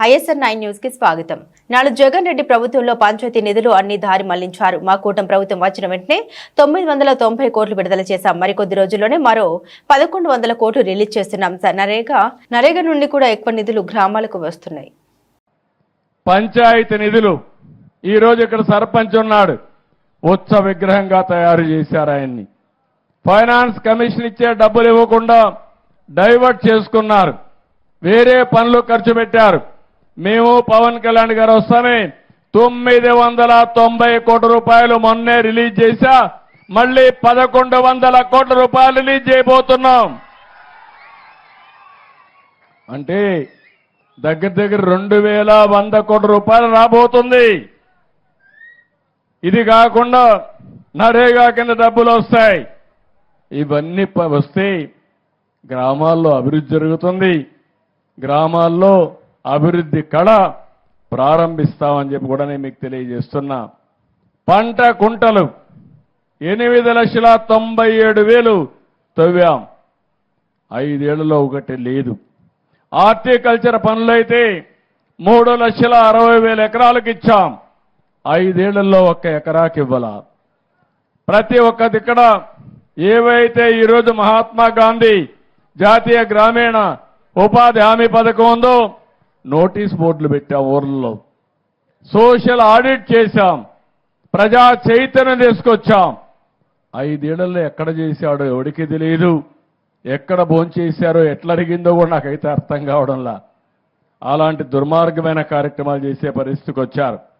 ISR 9 news కి స్వాగతం. నాడు జగన్ రెడ్డి ప్రభుత్వంలో పంచాయతీ నిధులు అన్ని దారి మళ్లించారు. మా కూటమి ప్రభుత్వం వచ్చిన వెంటనే 990 కోట్లు విడుదల చేశాం. మరికొద్ది రోజుల్లోనే మరో 1100 కోట్లు రిలీజ్ చేస్తున్నాం. నరేగా నుండి కూడా ఎక్కువ నిధులు గ్రామాలకు వస్తున్నాయి. పంచాయతీ నిధులు ఈ రోజు ఇక్కడ సర్పంచ్ ఉన్నాడు, ఉత్సవ విగ్రహంగా తయారు చేశారు. ఆయన్ని ఫైనాన్స్ కమిషన్ ఇచ్చే డబ్బులు ఇవ్వకుండా డైవర్ట్ చేసుకున్నారు, వేరే పనులు ఖర్చు పెట్టారు. మేము పవన్ కళ్యాణ్ గారు వస్తామే 990 కోట్ల రూపాయలు మొన్నే రిలీజ్ చేశా, మళ్ళీ 1100 కోట్ల రూపాయలు రిలీజ్ చేయబోతున్నాం. అంటే దగ్గర 2100 కోట్ల రూపాయలు రాబోతుంది. ఇది కాకుండా నరేగా కింద డబ్బులు వస్తాయి. ఇవన్నీ వస్తే గ్రామాల్లో అభివృద్ధి జరుగుతుంది, గ్రామాల్లో అభివృద్ధి కళ ప్రారంభిస్తామని చెప్పి కూడా నేను మీకు తెలియజేస్తున్నా. పంట కుంటలు 8,97,000 తవ్వాం, 5 ఏళ్లలో ఒకటి లేదు. హార్టికల్చర్ పనులైతే 3,60,000 ఎకరాలకు ఇచ్చాం, 5 ఏళ్లలో 1 ఎకరాకి ఇవ్వాల. ప్రతి ఒక్క దిక్కడ ఏవైతే ఈరోజు మహాత్మా గాంధీ జాతీయ గ్రామీణ ఉపాధి హామీ పథకం ఉందో నోటీస్ బోర్డులు పెట్టాం, ఊర్లలో సోషల్ ఆడిట్ చేశాం, ప్రజా చైతన్యం తీసుకొచ్చాం. 5 ఏళ్లలో ఎక్కడ చేశాడో ఎవడికి తెలియదు, ఎక్కడ భోంచేశారో ఎట్లా అడిగిందో కూడా నాకైతే అర్థం కావడంలా. అలాంటి దుర్మార్గమైన కార్యక్రమాలు చేసే పరిస్థితికి వచ్చారు.